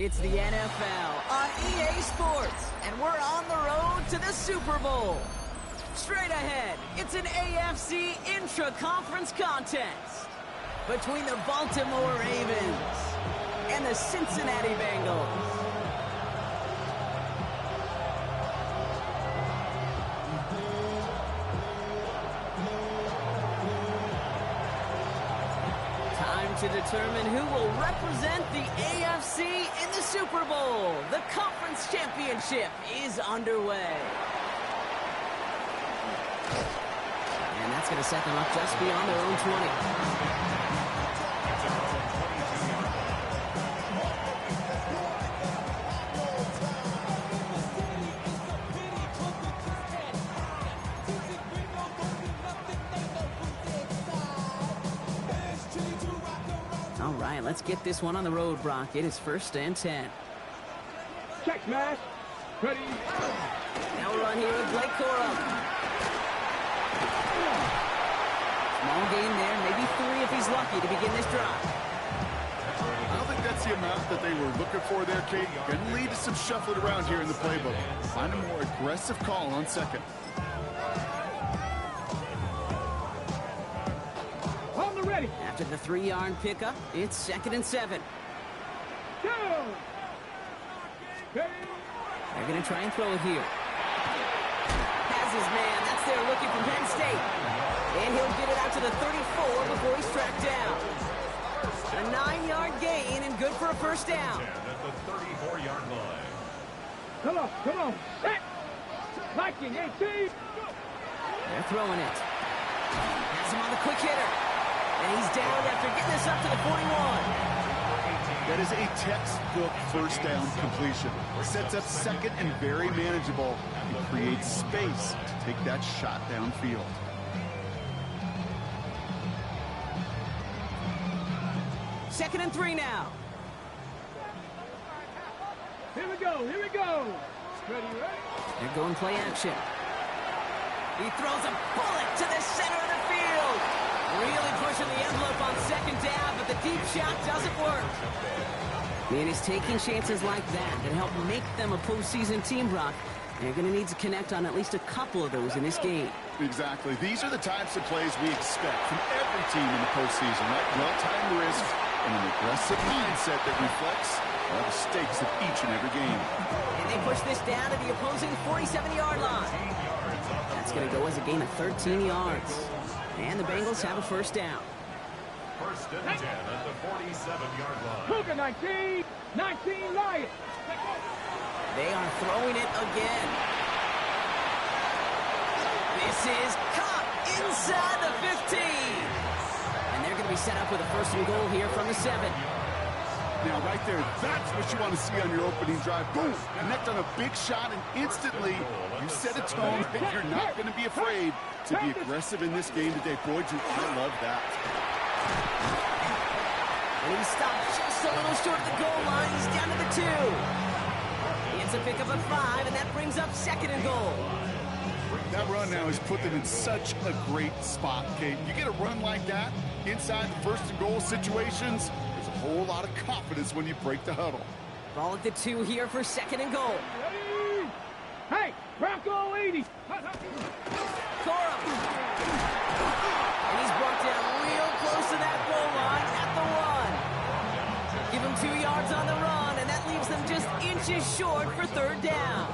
It's the NFL on EA Sports, and we're on the road to the Super Bowl. Straight ahead, it's an AFC intra-conference contest between the Baltimore Ravens and the Cincinnati Bengals. To determine who will represent the AFC in the Super Bowl. The conference championship is underway. And that's going to set them up just beyond their own 20. Let's get this one on the road, Brock. It is 1st and 10. Check smash. Ready. Now we're on here with Blake Corum. Small gain there, maybe 3 if he's lucky to begin this drive. I don't think that's the amount that they were looking for there, Kate. Going to lead to some shuffling around here in the playbook. Find a more aggressive call on second. Ready. After the 3-yard pickup, it's 2nd and 7. Go. They're going to try and throw it here. Has his man. That's there looking from Penn State. And he'll get it out to the 34 before he's tracked down. A 9-yard gain and good for a 1st down. At the 34-yard line. Come on. Set. Viking 18. They're throwing it. Has him on the quick hitter. And he's down after getting this up to the 41. That is a textbook 1st down completion. Sets up second and very manageable. It creates space to take that shot downfield. Second and 3 now. Here we go. Ready. They're going play action. He throws a bullet to the center of the field. Really pushing the envelope on 2nd down, but the deep shot doesn't work. And it's taking chances like that help make them a postseason team, Brock. They're going to need to connect on at least a couple of those in this game. Exactly. These are the types of plays we expect from every team in the postseason, right? Well-timed risk and an aggressive mindset that reflects all the stakes of each and every game. And they push this down to the opposing 47-yard line. That's going to go as a gain of 13 yards. And the Bengals have a 1st down. 1st and 10 at the 47-yard line. Cougar 19 Lions. They are throwing it again. This is caught inside the 15. And they're going to be set up with a 1st and goal here from the 7. Now, right there, that's what you want to see on your opening drive. Boom! Connect on a big shot, and instantly you set a tone that you're not going to be afraid to be aggressive in this game today. Boy, I love that. And he stopped just a little short of the goal line. He's down to the 2. It's a pickup of 5, and that brings up 2nd and goal. That run now has put them in such a great spot, Kate. You get a run like that inside the 1st and goal situations, there's a whole lot of confidence when you break the huddle. Ball at the 2 here for 2nd and goal. Ready. Hey, Bronco 80. Corum. And he's brought down real close to that goal line at the 1. Give him 2 yards on the run, and that leaves them just inches short for 3rd down.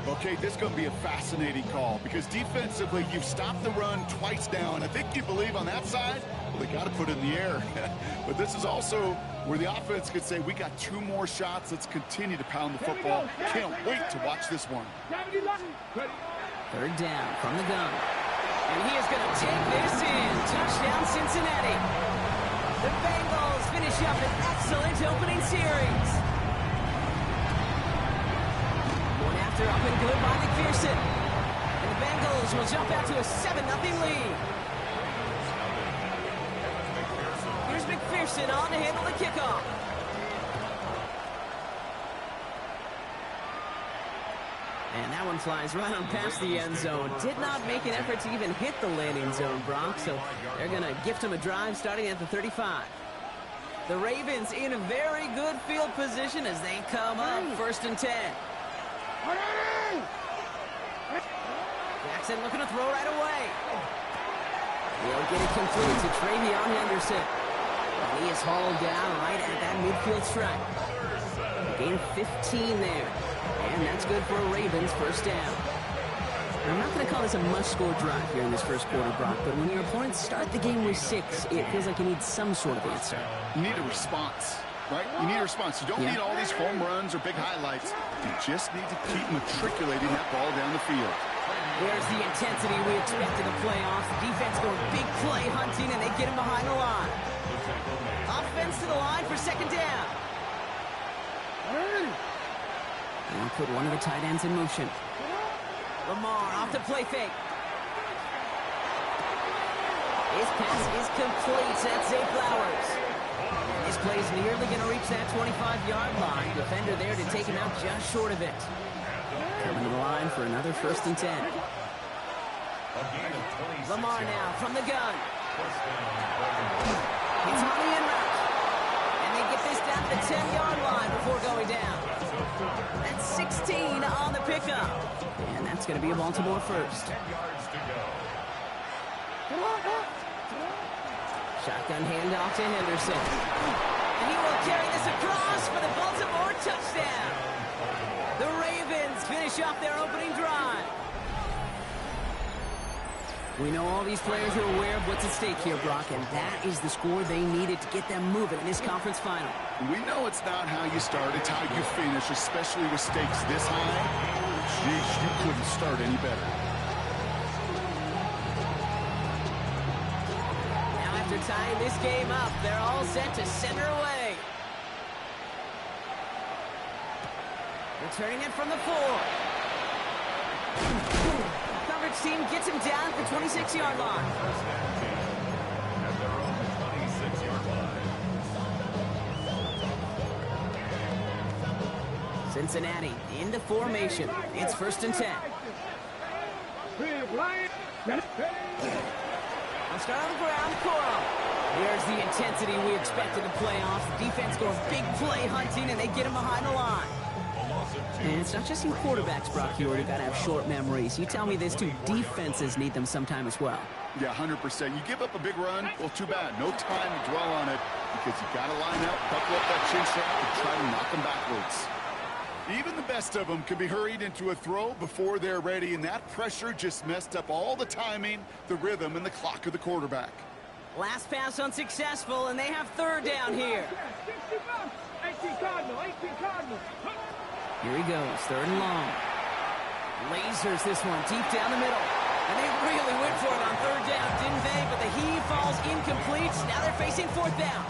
Okay, this is going to be a fascinating call because defensively, you've stopped the run twice now, and I think you believe on that side, well, they got to put it in the air. But this is also where the offense could say, we got 2 more shots. Let's continue to pound the football. Can't wait to watch this one. 3rd down from the gun. And he is going to take this in. Touchdown, Cincinnati. The Bengals finish up an excellent opening series. One after up and good by McPherson. And the Bengals will jump out to a 7-0 lead. Here's McPherson on to handle the kickoff. And that one flies right on past the end zone. Did not make an effort to even hit the landing zone, Brock. So they're going to gift him a drive starting at the 35. The Ravens in a very good field position as they come up 1st and 10. Jackson looking to throw right away. He'll get it complete to Travion Henderson. And he is hauled down right at that midfield stripe. Gain of 15 there. And that's good for a Ravens 1st down. I'm not going to call this a must-score drive here in this first quarter, Brock, but when your opponents start the game with 6, it feels like you need some sort of answer. You need a response, right? You need a response. You don't need all these home runs or big highlights. You just need to keep matriculating that ball down the field. There's the intensity we expect in the playoffs. The defense going big play hunting, and they get him behind the line. Offense to the line for 2nd down. And put one of the tight ends in motion. Lamar off the play fake. His pass is complete. That's Zay Flowers. This play is nearly going to reach that 25-yard line. Defender there to take him out just short of it. Coming to the line for another 1st and 10. Lamar now from the gun. It's on the in route. And they get this down to the 10-yard line before going down. That's 16 on the pickup. And that's going to be a Baltimore 1st. Shotgun handoff to Henderson. And he will carry this across for the Baltimore touchdown. The Ravens finish off their opening drive. We know all these players are aware of what's at stake here, Brock, and that is the score they needed to get them moving in this conference final. We know it's not how you start, it's how you finish, especially with stakes this high. Jeez, you couldn't start any better. Now after tying this game up, they're all set to center away. Returning it from the 4. Coverage team gets him down at the 26-yard line. At their own 26-yard line. Cincinnati into formation. It's 1st and 10. I'll start on the ground, Coral. There's the intensity we expect in the playoffs. The defense goes big play hunting, and they get him behind the line. And it's not just in quarterbacks, Brock, you already got to have short memories. You tell me this too, defenses need them sometime as well. Yeah, 100%. You give up a big run, well, too bad. No time to dwell on it because you got to line up, buckle up that chin strap, and try to knock them backwards. Even the best of them can be hurried into a throw before they're ready, and that pressure just messed up all the timing, the rhythm, and the clock of the quarterback. Last pass unsuccessful, and they have 3rd down here. 18 Cardinal, 18 Cardinal. Here he goes, 3rd and long. Lasers this one deep down the middle. And they really went for it on 3rd down, didn't they? But the heave falls incomplete. Now they're facing 4th down.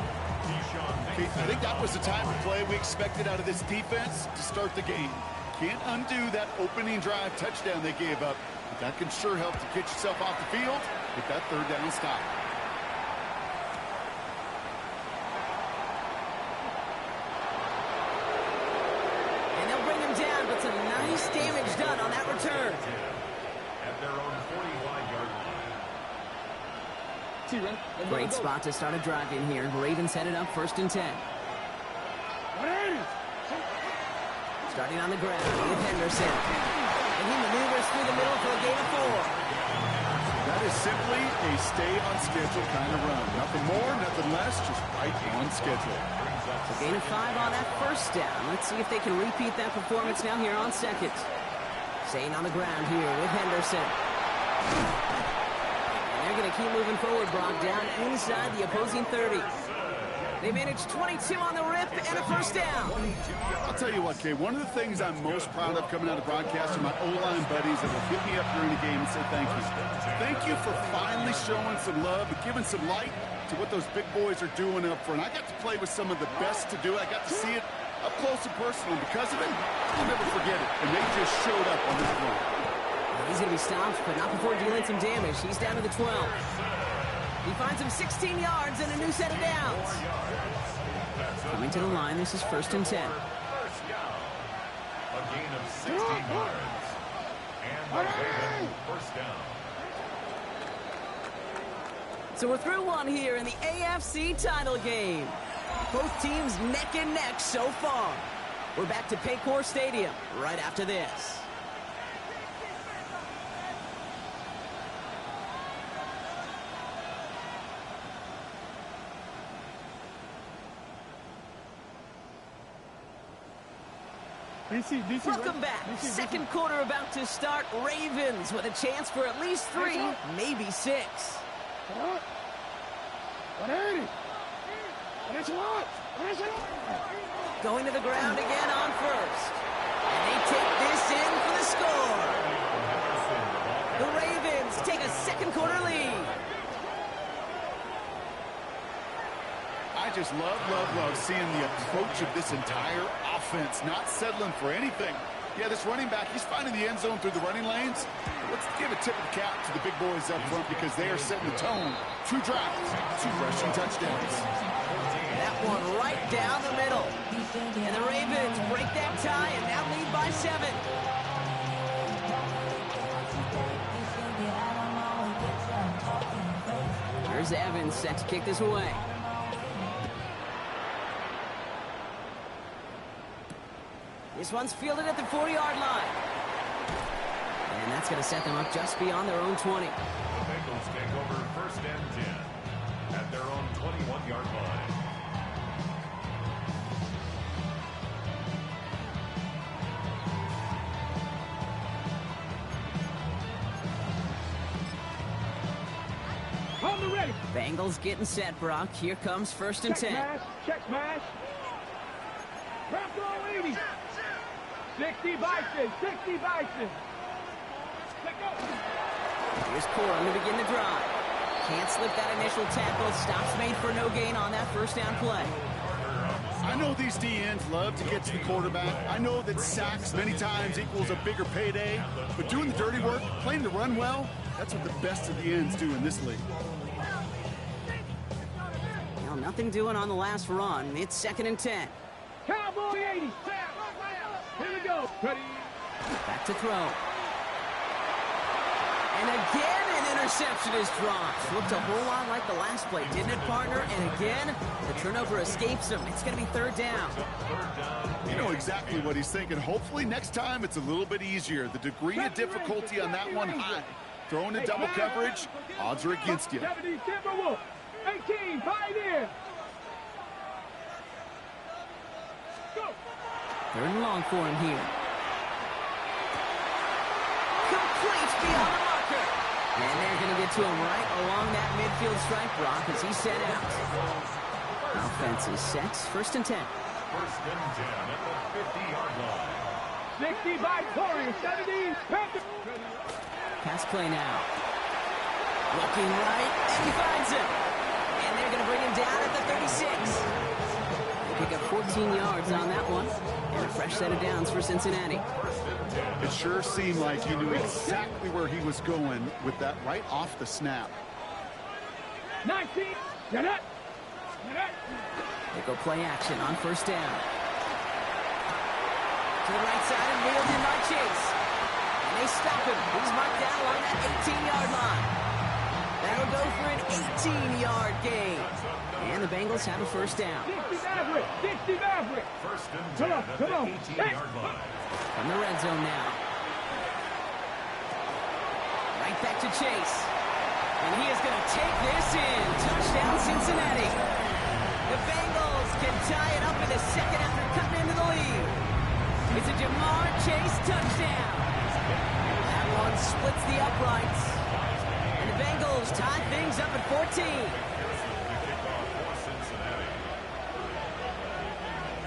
Okay, I think that was the type of play we expected out of this defense to start the game. Can't undo that opening drive touchdown they gave up. But that can sure help to get yourself off the field with that 3rd down stop. Some nice damage done on that return. At their own 45-yard line. Great spot to start a drive in here. Ravens headed up 1st and 10. Starting on the ground with Henderson. And he maneuvers through the middle for a gain of 4. That is simply a stay-on-schedule kind of run. Nothing more, nothing less, just right on schedule. So gain of 5 on that 1st down. Let's see if they can repeat that performance now here on 2nd. Staying on the ground here with Henderson. And they're going to keep moving forward, Brock, down inside the opposing 30. They managed 22 on the rip and a 1st down. I'll tell you what, Kay, one of the things I'm most proud of coming out of broadcast are my O-line buddies that will hit me up during the game and say thank you. Thank you for finally showing some love and giving some light to what those big boys are doing up front. I got to play with some of the best to do it. I got to see it up close and personal. Because of it, I'll never forget it. And they just showed up on that one. He's going to be stopped, but not before dealing some damage. He's down to the 12. He finds him 16 yards and a new set of downs. Coming to the line, this is 1st and 10. A gain of 16 yards. And the Ravens 1st down. So we're through one here in the AFC title game. Both teams neck and neck so far. We're back to Paycor Stadium right after this. Welcome back. Second quarter about to start. Ravens with a chance for at least 3, maybe 6. Going to the ground again on first. And they take this in for the score. The Ravens take a second quarter lead. I just love seeing the approach of this entire offense, not settling for anything. Yeah, this running back, he's finding the end zone through the running lanes. Let's give a tip of the cap to the big boys up front because they are setting the tone. 2 drives, 2 rushing touchdowns. That one right down the middle. And the Ravens break that tie and now lead by 7. Here's Evans set to kick this away. This one's fielded at the 40-yard line. And that's going to set them up just beyond their own 20. The Bengals take over 1st and 10 at their own 21-yard line. On the ready. Bengals getting set, Brock. Here comes 1st and 10. Check smash. Wrap roll 80. 60 Bison. 60 Bison. Let go. Here's Corum to begin the drive. Can't slip that initial tackle. Stops made for no gain on that first down play. I know these DNs love to get to the quarterback. I know that sacks many times equals a bigger payday. But doing the dirty work, playing the run well, that's what the best of the ends do in this league. Well, nothing doing on the last run. It's 2nd and 10. Cowboy 80. Here we go. Ready. Back to throw. And again, an interception is dropped. Looked a whole lot like the last play, didn't it, partner? And again, the turnover escapes him. It's going to be 3rd down. You know exactly what he's thinking. Hopefully next time it's a little bit easier. The degree of difficulty on that one high. Throwing in double coverage, odds are against you. 70 Timberwolf. 18 Pioneer. Go. 3rd and long for him here. Complete beyond the marker. And they're going to get to him right along that midfield stripe, Brock, as he's set out. Offense is set. 1st and 10. 1st and 10 at the 50-yard line. 60 by Corey. 70 Panther. Pass play now. Looking right, and he finds him. And they're going to bring him down at the 36. They pick up 14 yards on that one. And a fresh set of downs for Cincinnati. It sure seemed like he knew exactly where he was going with that right off the snap. 19. Get it. They go play action on 1st down. To the right side and wheeled in by Chase. And they stop him. He's marked down along that 18-yard line. That'll go for an 18-yard gain. And the Bengals have a 1st down. 60 Maverick. 60 Maverick. 1st and 10 at the 18-yard line. From the red zone now. Right back to Chase. And he is going to take this in. Touchdown, Cincinnati. The Bengals can tie it up in the 2nd after cutting into the lead. It's a Jamar Chase touchdown. That one splits the uprights. And the Bengals tie things up at 14.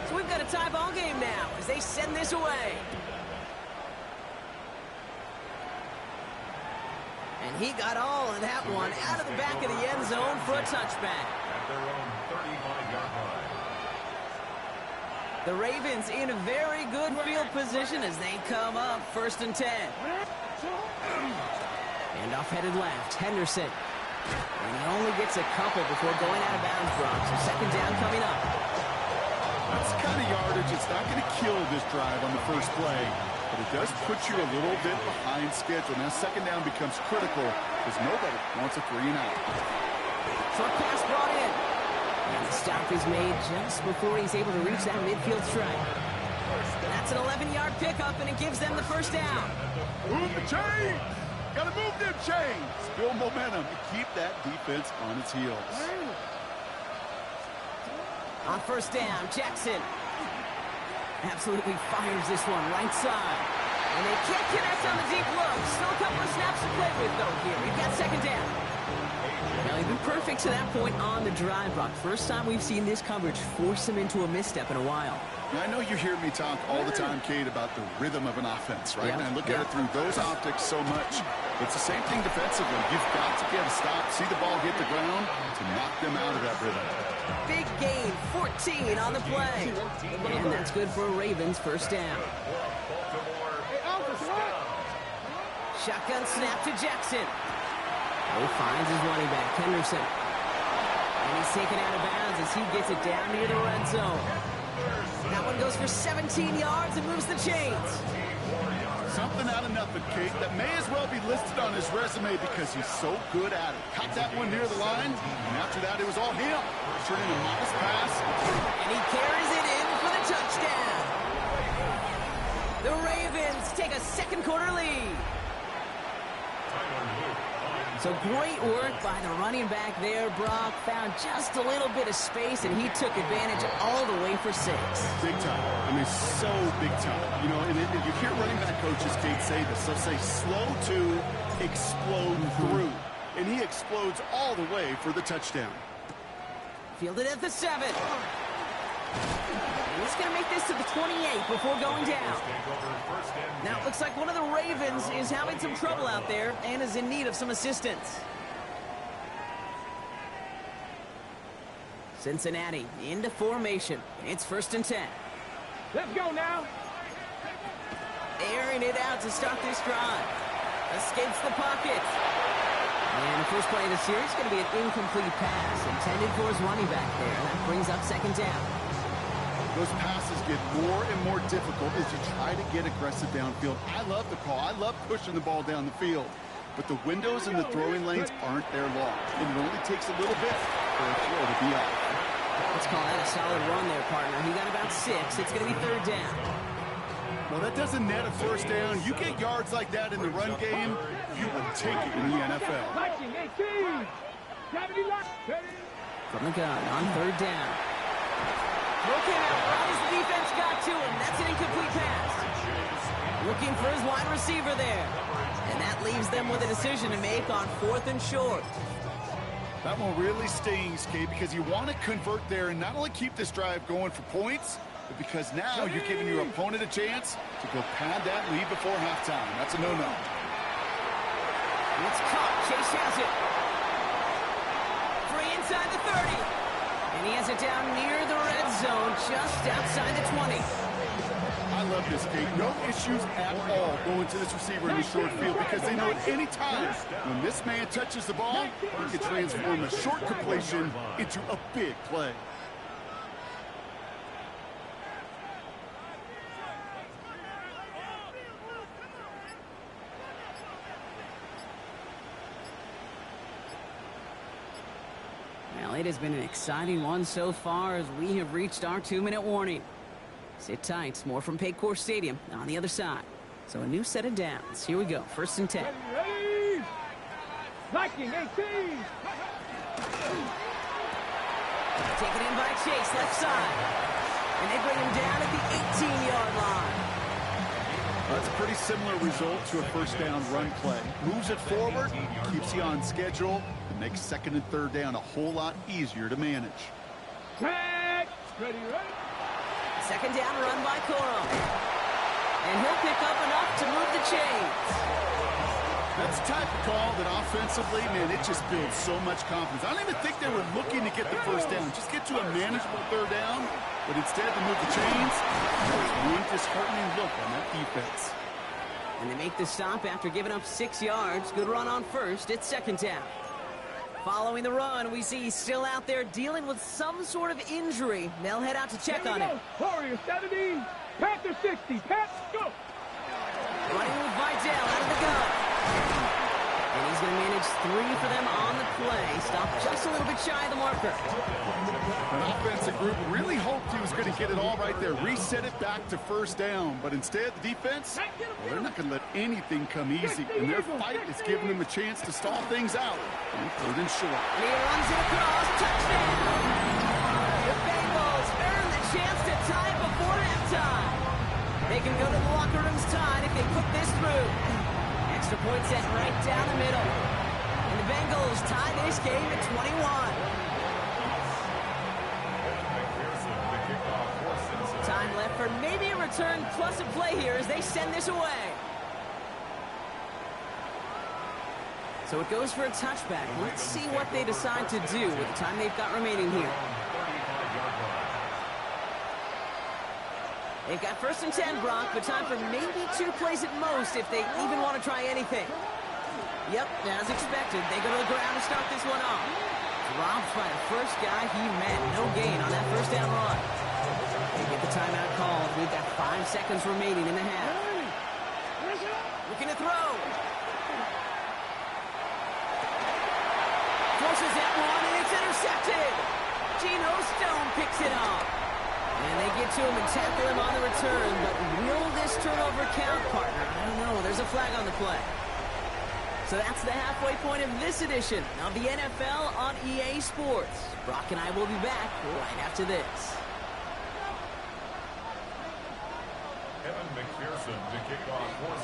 So we've got a tie ball game now as they send this away. And he got all of that one out of the back of the end zone for a touchback. At their own 35-yard line. The Ravens in a very good field position as they come up 1st and 10. And off headed left, Henderson. And he only gets a couple before going out of bounds, Brock. So 2nd down coming up. That's the kind of yardage. It's not going to kill this drive on the first play, but it does put you a little bit behind schedule. Now 2nd down becomes critical because nobody wants a 3 and out. Short pass brought in. And The stop is made just before he's able to reach that midfield strike. That's an 11-yard pickup, and it gives them the first down. Move the chains! Gotta move them chains! Build momentum and keep that defense on its heels. On first down, Jackson absolutely fires this one right side. And they can't connect on the deep look. Still a couple of snaps to play with, though, here. We've got second down. Now, he's been perfect to that point on the drive, Brock. First time we've seen this coverage force him into a misstep in a while. Now, I know you hear me talk all the time, Kate, about the rhythm of an offense, right? And I look at it through those optics so much. It's the same thing defensively. You've got to get a stop, see the ball hit the ground to knock them out of that rhythm. Big gain, 14 on the play. And that's good for a Ravens first down. Shotgun snap to Jackson. Finds his running back, Henderson. And he's taken out of bounds as he gets it down near the red zone. That one goes for 17 yards and moves the chains. Something out of nothing, Kate, that may as well be listed on his resume because he's so good at it. Caught that one near the line, and after that, it was all him. Turning a modest pass. And he carries it in for the touchdown. The Ravens take a second quarter lead. So great work by the running back there. Brock found just a little bit of space, and he took advantage all the way for 6. Big time. I mean, so big time. You know, and you hear running back coaches, Kate, say this. They'll say slow to explode through. And he explodes all the way for the touchdown. Fielded at the 7. And he's going to make this to the 28 before going down. Now it looks like one of the Ravens is having some trouble out there and is in need of some assistance. Cincinnati into formation. It's 1st and 10. Let's go now. Airing it out to start this drive. Escapes the pocket. And the first play of the series is going to be an incomplete pass intended for his running back there. That brings up 2nd down. Those passes get more and more difficult as you try to get aggressive downfield. I love the call. I love pushing the ball down the field. But the windows in the throwing lanes aren't there long. And it only takes a little bit for a throw to be off. Let's call that a solid run there, partner. He got about 6. It's going to be 3rd down. Well, that doesn't net a first down. You get yards like that in the run game, you will take it in the NFL. From the gun on 3rd down. Broken out right as the defense got to him. That's an incomplete pass. Looking for his wide receiver there. And that leaves them with a decision to make on 4th and short. That one really stings, Kate, because you want to convert there and not only keep this drive going for points, but because now you're giving your opponent a chance to go pad that lead before halftime. That's a no-no. It's caught. Chase has it. Free inside the 30. And he has it down near the red zone, just outside the 20. I love this, Kate. No issues at all going to this receiver in the short field because they know at any time when this man touches the ball, he can transform a short completion into a big play. Well, it has been an exciting one so far as we have reached our 2-minute warning. Sit tight. More from Paycor Stadium on the other side. So a new set of downs. Here we go. 1st and 10. Ready. Viking 18. Taken in by Chase, left side. And they bring him down at the 18-yard line. That's a pretty similar result to a first down run play. Moves it forward, keeps you on schedule, and makes 2nd and 3rd down a whole lot easier to manage. Ready. 2nd down run by Coro. And he'll pick up enough to move the chains. That's the type of call that offensively, man, it just builds so much confidence. I don't even think they were looking to get the first down. Just get to a manageable 3rd down. But instead to move the chains, that was one disheartening look on that defense. And they make the stop after giving up 6 yards. Good run on 1st. It's 2nd down. Following the run, we see he's still out there dealing with some sort of injury. They'll head out to check on him. Warrior 70, Panther 60, Pat, go! Running with Vidal out of the gun. And he's going to manage 3 for them on the play. Stopped just a little bit shy of the marker. An offensive group really hoped he was going to get it all right there, reset it back to first down. But instead, the defense, well, they're not going to let anything come easy. And their fight is giving them a chance to stall things out. And third and short. And he runs it across. Touchdown! The Bengals earn the chance to tie it before halftime. They can go to the locker rooms tied if they put this through. Extra point set right down the middle. And the Bengals tie this game at 21. Time left for maybe a return plus a play here as they send this away. So it goes for a touchback. Let's see what they decide to do with the time they've got remaining here. They've got 1st and 10, Brock, but time for maybe 2 plays at most if they even want to try anything. Yep, as expected, they go to the ground to start this one off. Dropped by the first guy he met. No gain on that first down run. They get the timeout called. We've got 5 seconds remaining in the half. Looking to throw. Forces that one, and it's intercepted. Geno Stone picks it off. And they get to him and tackle him on the return. But will this turnover count, partner? I don't know. There's a flag on the play. So that's the halfway point of this edition of the NFL on EA Sports. Brock and I will be back right after this.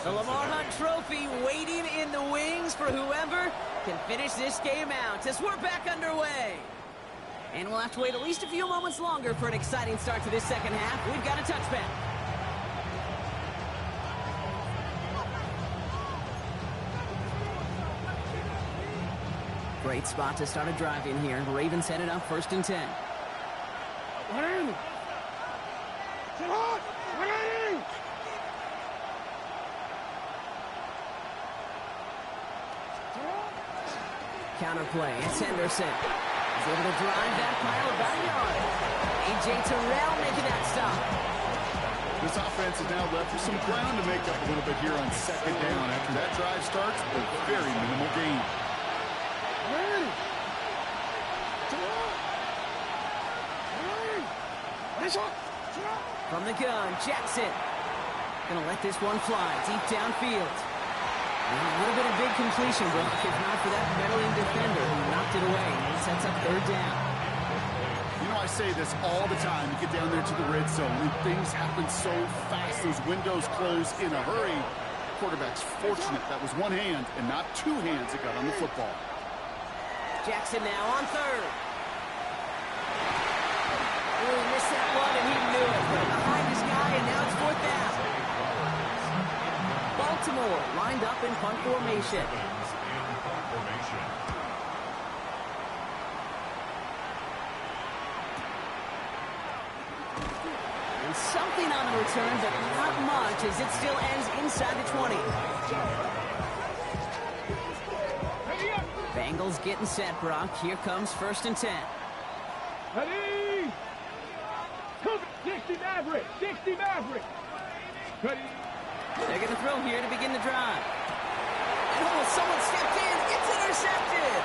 The Lamar Hunt Trophy waiting in the wings for whoever can finish this game out as we're back underway. And we'll have to wait at least a few moments longer for an exciting start to this second half. We've got a touchback. Great spot to start a drive in here. Ravens headed up 1st and 10. Counter play. It's Henderson. He's able to drive that pile about a yard. A.J. Terrell making that stop. This offense is now left with some ground to make up a little bit here on 2nd down. After that drive starts, a very minimal gain. From the gun, Jackson. Gonna let this one fly deep downfield. And a little bit of big completion, Brock, if not for that meddling defender who knocked it away. And sets up 3rd down. You know, I say this all the time. You get down there to the red zone, and things happen so fast. Those windows close in a hurry. Quarterback's fortunate that was one hand and not 2 hands that got on the football. Jackson now on 3rd. Oh, he missed that one, and he knew it. Right behind his guy, and now it's 4th down. Baltimore lined up in punt formation. And something on the return, but not much, as it still ends inside the 20. Bengals getting set, Brock. Here comes 1st and 10. Ready? 60 Maverick! 60 Maverick! Ready? They're going to throw here to begin the drive. Oh, someone stepped in. It's intercepted.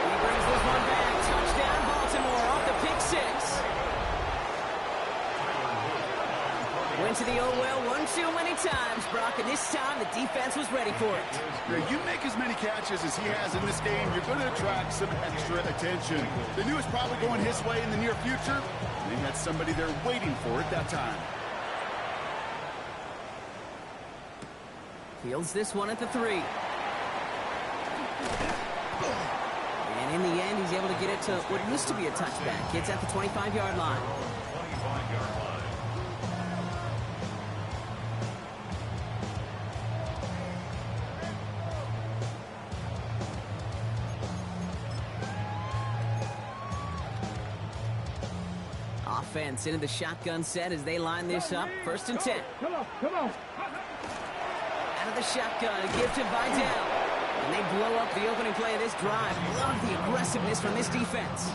He brings this one back. Touchdown, Baltimore off the pick 6. Went to the old well one too many times, Brock, and this time the defense was ready for it. Yeah, you make as many catches as he has in this game, you're going to attract some extra attention. They knew it was probably going his way in the near future. They had somebody there waiting for it that time. Fields this one at the 3. And in the end, he's able to get it to what used to be a touchback. It's at the 25-yard line. Offense into the shotgun set as they line this up. 1st and 10. Come on, come on. Out of the shotgun, a give to Vidal. And they blow up the opening play of this drive. Love the aggressiveness from this defense.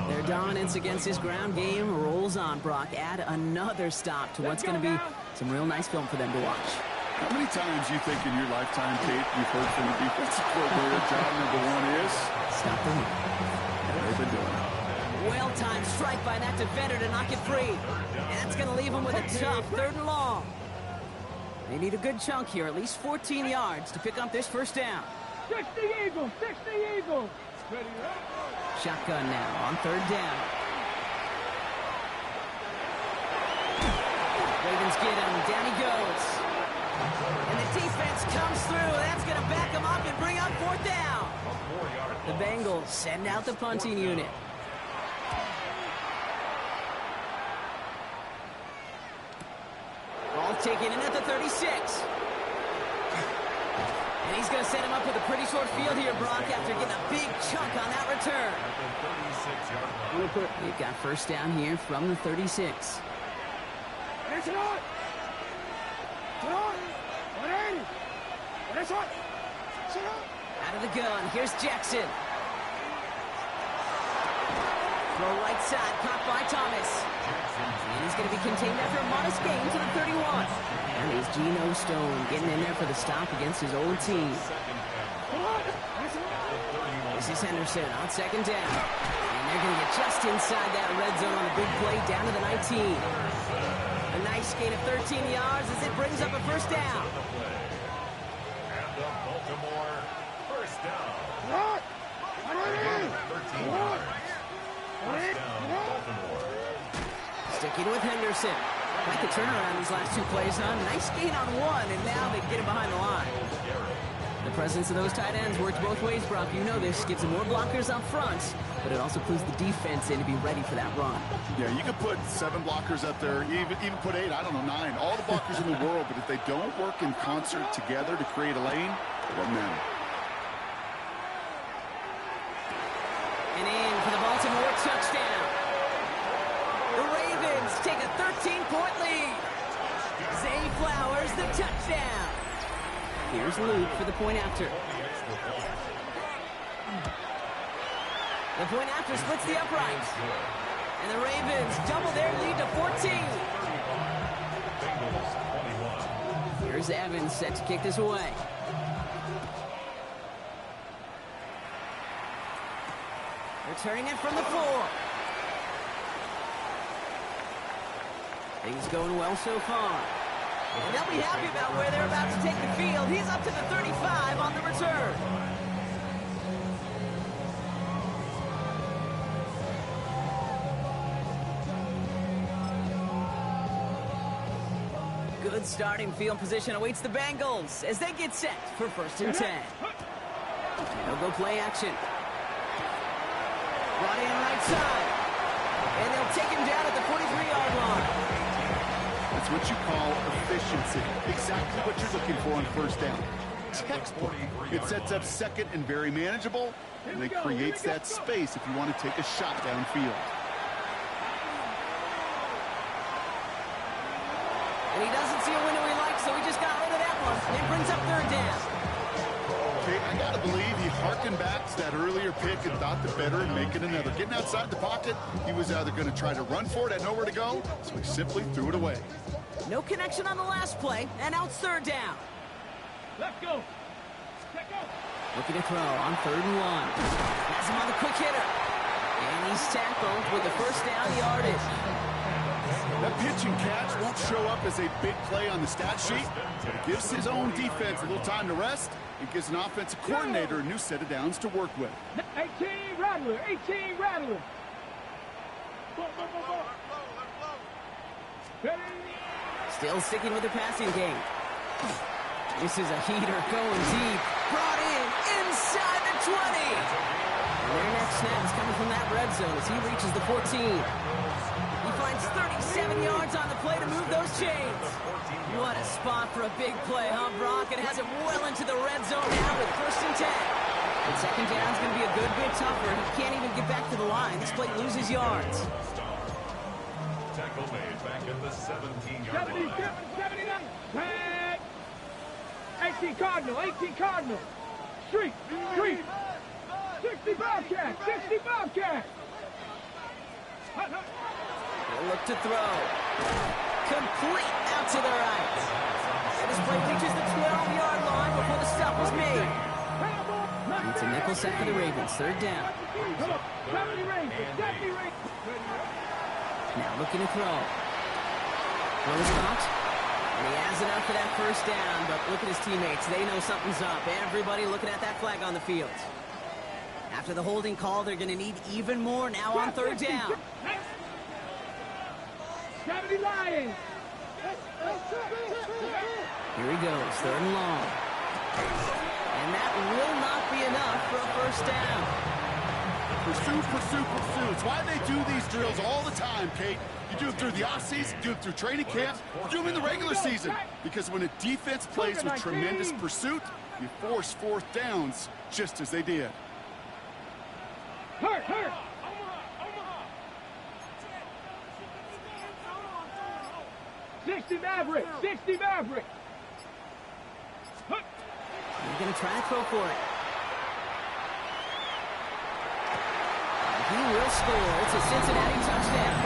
Their dominance against this ground game rolls on, Brock. Add another stop to what's going to be some real nice film for them to watch. How many times you think in your lifetime, Kate, you've heard from the defensive coordinator, job number one is? Stop the run. And they've been doing it. Well-timed strike by that defender to knock it free. And that's going to leave him with a tough 3rd and long. They need a good chunk here, at least 14 yards to pick up this first down. 60 Eagles, 60 Eagles. Shotgun now on 3rd down. Ravens get him. Down he goes. And the defense comes through. That's going to back him up and bring up 4th down. The Bengals send out the punting unit. Ball taken in at the 36. And he's going to set him up with a pretty short field here, Brock, after getting a big chunk on that return. We've got first down here from the 36. Out of the gun, here's Jackson. Throw right side, caught by Thomas. And he's going to be contained after a modest gain to the 31. And he's Geno Stone getting in there for the stop against his old team. This is Henderson on 2nd down. And they're going to get just inside that red zone on the big play down to the 19. A nice gain of 13 yards as it brings up a first down. And the Baltimore first down. 13 yards. First down, Baltimore. Sticking with Henderson. Like the turnaround these last 2 plays, huh? Nice gain on 1, and now they get him behind the line. The presence of those tight ends works both ways, Brock. You know this. Gives them more blockers up front, but it also clues the defense in to be ready for that run. Yeah, you could put 7 blockers up there, even put 8, I don't know, 9. All the blockers in the world, but if they don't work in concert together to create a lane, it doesn't matter. And in for the Baltimore touchdown. The Ravens take a 13-point lead. Zay Flowers, the touchdown. Here's Luke for the point after. The point after splits the uprights. And the Ravens double their lead to 14. Here's Evans set to kick this away. Returning it from the 4. Things going well so far. And they'll be happy about where they're about to take the field. He's up to the 35 on the return. Good starting field position awaits the Bengals as they get set for 1st and 10. They'll go play action. Brought in right side. And they'll take him down at the 43-yard line. That's what you call efficiency. Exactly what you're looking for on 1st down. Textbook. It sets up 2nd and very manageable, and it creates that space if you want to take a shot downfield. And he doesn't see a window he likes, so he just got rid of that one. It brings up 3rd down. Okay, I got to believe he harkened back to that earlier pick and thought the better and make it another. Getting outside the pocket, he was either going to try to run for it, had nowhere to go, so he simply threw it away. No connection on the last play, and now it's 3rd down. Let's go. Let's go. Looking to throw on 3rd and 1. Has him on the quick hitter. And he's tackled with the first down yardage. That pitch and catch won't show up as a big play on the stat sheet, but it gives his own defense a little time to rest. It gives an offensive coordinator a new set of downs to work with. 18 Rattler, 18 Rattler. Still sticking with the passing game. This is a heater going deep. Brought in inside the 20. And their next snap is coming from that red zone as he reaches the 14. He finds 37 yards on the play to move those chains. What a spot for a big play, huh, Brock? It has him well into the red zone now with 1st and 10. And 2nd down's going to be a good bit tougher. He can't even get back to the line. This play loses yards. Tackle made back at the 17-yard line. 79. Tag. 18 Cardinal, 18 Cardinal. Street. 60 Bobcat, 60 Bobcat. He'll look to throw. Complete out to the right. And this play reaches the 12-yard line before the stop was made. It's a nickel set for the Ravens. Third down. Now looking to throw. Throws caught. And he has enough for that first down, but look at his teammates. They know something's up. Everybody looking at that flag on the field. After the holding call, they're going to need even more now on third down. Here he goes, third and long. And that will not be enough for a first down. Pursue, pursue, pursue. It's why they do these drills all the time, Kate. You do it through the offseason, do it through training camp, you do them in the regular season. Because when a defense plays with tremendous pursuit, you force fourth downs just as they did. Hurt, hurt. 60 Maverick, 60 Maverick. He's going to try to throw for it. He will score. It's a Cincinnati touchdown.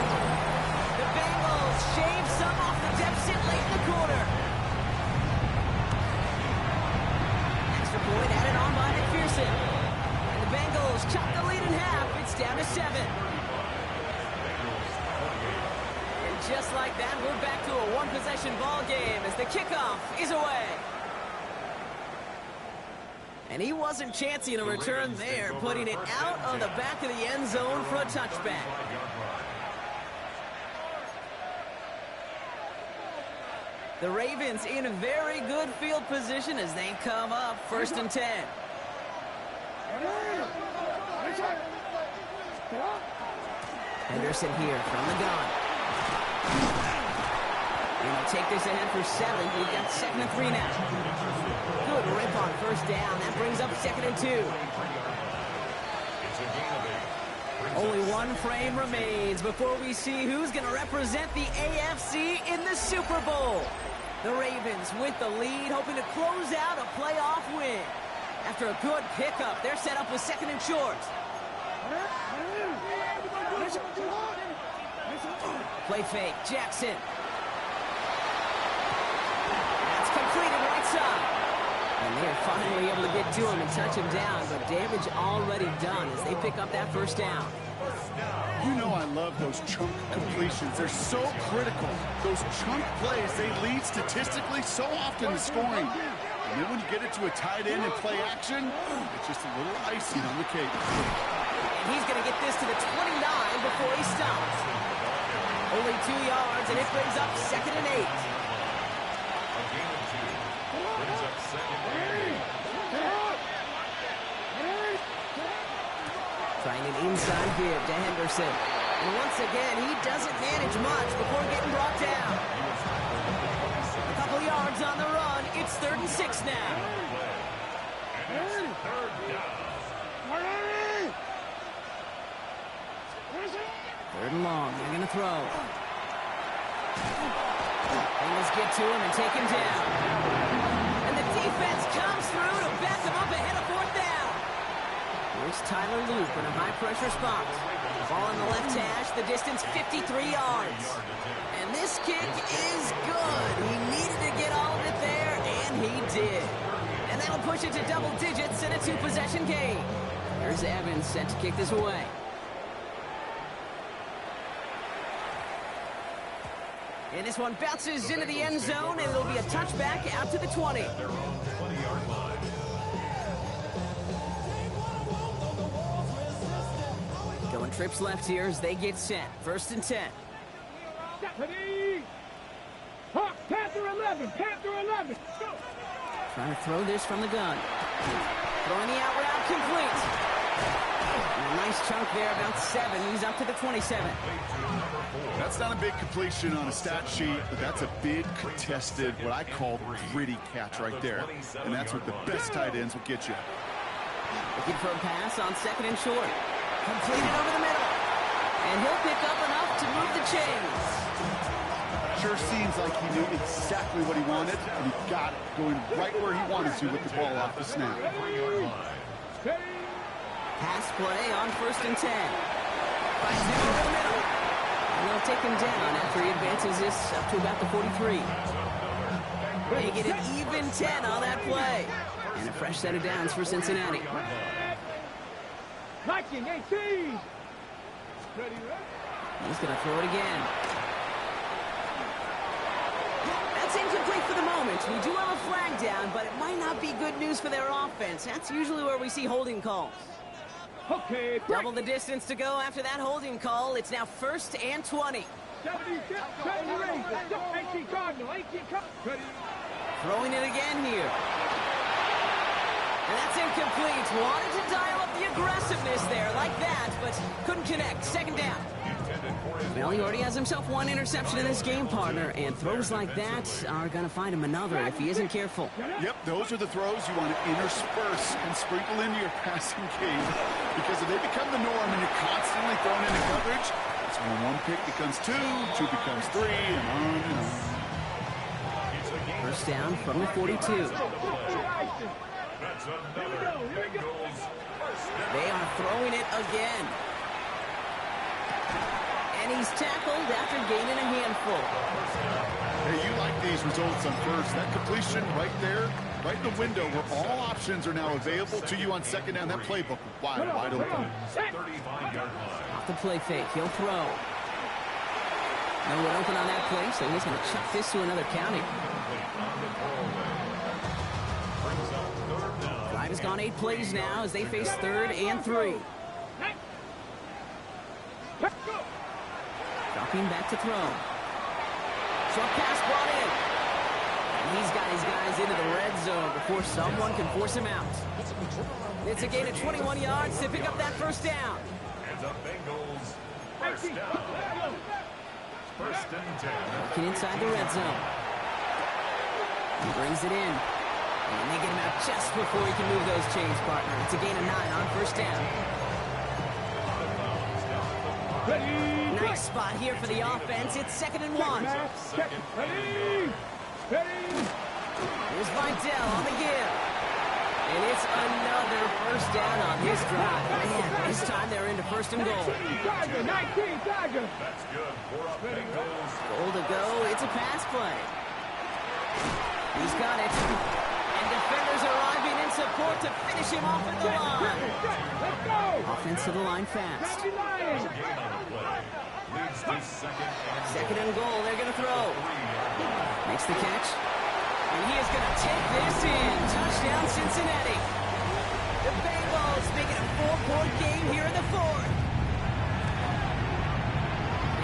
The Bengals shave some off the deficit late in the quarter. Extra point added on by McPherson. And the Bengals chop the lead in half. It's down to 7. And just like that, we're back to a one-possession ball game as the kickoff is away. And he wasn't chancing a return there, putting it out of the back of the end zone for a touchback. The Ravens in a very good field position as they come up first and 10. Henderson here from the gun. And he'll take this ahead for 7. We've got 2nd and 3 now. Good rip on first down. That brings up 2nd and 2. Only one frame remains before we see who's going to represent the AFC in the Super Bowl. The Ravens with the lead, hoping to close out a playoff win. After a good pickup, they're set up with 2nd and short. Play fake, Jackson. That's completed right side. And they're finally able to get to him and touch him down, but damage already done as they pick up that first down. You know I love those chunk completions. They're so critical. Those chunk plays, they lead statistically so often to scoring. And then when you get it to a tight end and play action, it's just a little icing on the cake. And he's going to get this to the 29 before he stops. Only 2 yards, and it brings up 2nd and 8. Trying an inside give to Henderson. And once again, he doesn't manage much before getting brought down. A couple yards on the run. It's 3rd and 6 now. Third and long. They're going to throw. Bengals get to him and take him down. And the defense comes through to back him up ahead of 4th down. Here's Tyler Loop in a high-pressure spot. Ball on the left hash, the distance 53 yards. And this kick is good. He needed to get all of it there, and he did. And that'll push it to double digits in a 2-possession game. Here's Evans set to kick this away. And this one bounces into the end zone, and it'll be a touchback out to the 20. Going trips left here as they get set. 1st and 10. Panther 11, Panther 11. Trying to throw this from the gun. Throwing the out route complete. And a nice chunk there, about 7. He's up to the 27. That's not a big completion on a stat sheet, but that's a big contested, what I call gritty catch right there. And that's what the best tight ends will get you. Looking for a pass on 2nd and short. Completed over the middle. And he'll pick up enough to move the chains. Sure seems like he knew exactly what he wanted, and he got it going right where he wanted to with the ball off the snap. Pass play on 1st and 10. Finds him over the middle. And they'll take him down after he advances this up to about the 43. They get an even 10 on that play. And a fresh set of downs for Cincinnati. Liking 18. He's going to throw it again. That's incomplete for the moment. We do have a flag down, but it might not be good news for their offense. That's usually where we see holding calls. Okay, Double the distance to go after that holding call. It's now 1st and 20. 18 Cardinal, 18 Cardinal. Throwing it again here. And that's incomplete. Wanted to dial up the aggressiveness there like that, but couldn't connect. 2nd down. Well, he already has himself one interception in this game, partner, and throws like that are going to find him another if he isn't careful. Yep, those are the throws you want to intersperse and sprinkle into your passing game, because if they become the norm and you're constantly thrown into coverage, that's when one pick becomes two becomes three, and on and on. 1st down from the 42. They are throwing it again. And he's tackled after gaining a handful. Hey, you like these results on first. That completion right there, right in the window where all options are now available to you on 2nd down. That playbook wide open. Off the play fake, he'll throw. No one open on that play, so he's going to chuck this to another county. Drive has gone 8 plays now as they face 3rd and 3. Dropping back to throw. Short pass brought in. And he's got his guys into the red zone before someone can force him out. It's a gain of 21 yards to pick up that 1st down. And the Bengals first down. 1st and 10. Looking inside the red zone. He brings it in. And they get him out just before he can move those chains, partner. It's a gain of 9 on 1st down. Nice spot here for the offense. It's 2nd and 1. Here's Vidal on the give. And it's another 1st down on his drive. Man, this time they're into 1st and goal. 19 Tiger. That's good for a Bengals. Goal to go. It's a pass play. He's got it. And defenders arriving in support to finish him off at the line. Let's go. Offense to the line fast. Gain on the play. Leads to 2nd and goal. They're going to throw. Makes the catch. And he is going to take this in. Touchdown, Cincinnati. The Bengals making a 4-point game here in the 4th.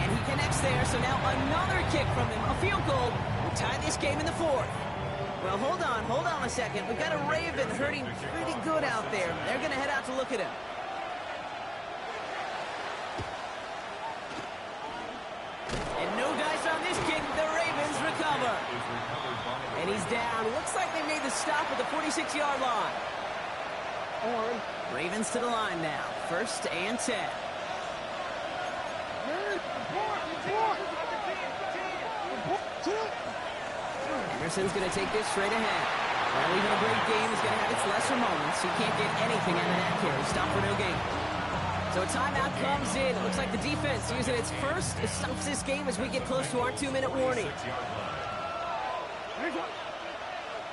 And he connects there, so now another kick from him. A field goal will tie this game in the 4th. Well, hold on a second. We've got a Raven hurting pretty good out there. They're going to head out to look at him. And no dice on this kick. The Ravens recover. And he's down. Looks like they made the stop at the 46-yard line. Ravens to the line now. 1st and 10. Emerson's going to take this straight ahead. Well, even a great game is going to have its lesser moments. He can't get anything out of that carry. Stop for no gain. So a timeout comes in. It looks like the defense using its first stops this game as we get close to our 2-minute warning.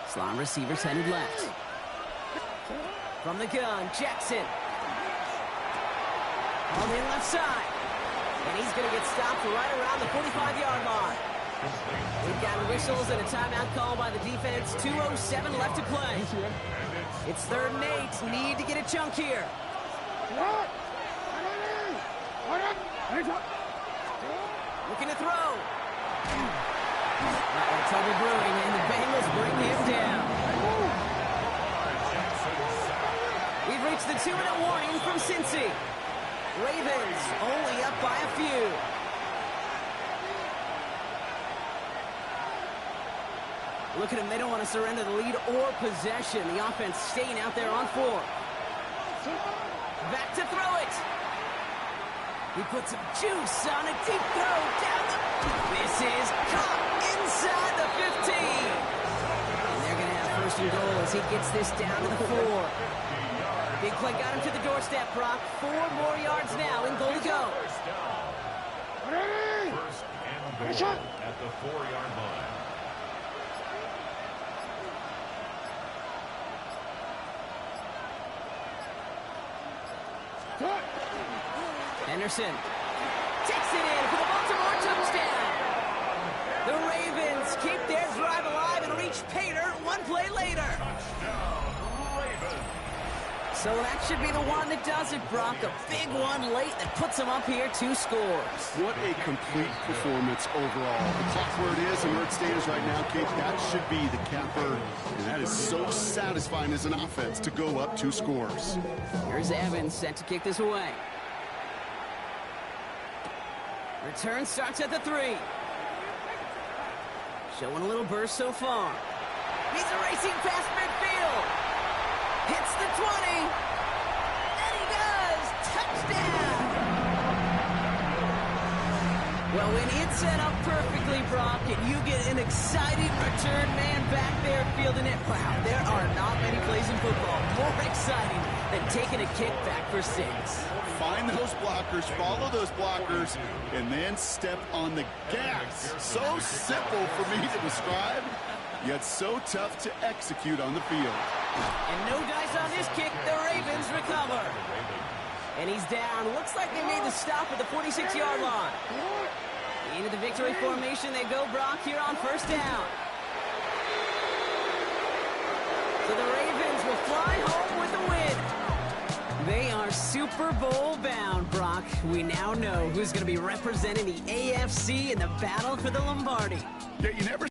Slot receivers headed left. From the gun, Jackson. On the left side. And he's going to get stopped right around the 45-yard line. We've got whistles and a timeout call by the defense. 2:07 left to play. It's 3rd and 8. Need to get a chunk here. Looking to throw. Trouble brewing, and the Bengals bring him down. We've reached the 2-minute warning from Cincy. Ravens only up by a few. Look at them. They don't want to surrender the lead or possession. The offense staying out there on 4. Back to throw it. He puts some juice on a deep throw down the... This is caught inside the 15. And they're going to have 1st and goal as he gets this down to the 4. Big play got him to the doorstep, Brock. 4 more yards now in goal to go. 1st and goal at the 4-yard line. Henderson takes it in for the Baltimore touchdown. The Ravens keep their drive alive and reach Pater one play later. So that should be the one that does it, Brock. A big one late that puts them up here 2 scores. What a complete performance overall. The clock where it is and where it stands right now, Kate, that should be the capper. And that is so satisfying as an offense to go up 2 scores. Here's Evans set to kick this away. Return starts at the 3. Showing a little burst so far. He's racing past midfield. Hits the 20. And he does. Touchdown. Well, when it's set up perfectly, Brock, and you get an exciting return man back there fielding it, wow, there are not many plays in football more exciting than taking a kick back for 6. Find those blockers, follow those blockers, and then step on the gas. So simple for me to describe, yet so tough to execute on the field. And no dice on this kick. The Ravens recover. And he's down. Looks like they made the stop at the 46-yard line. Into the victory formation they go, Brock, here on first down. So the Ravens will fly home with the win. They are Super Bowl bound, Brock. We now know who's going to be representing the AFC in the battle for the Lombardi. Yeah, you never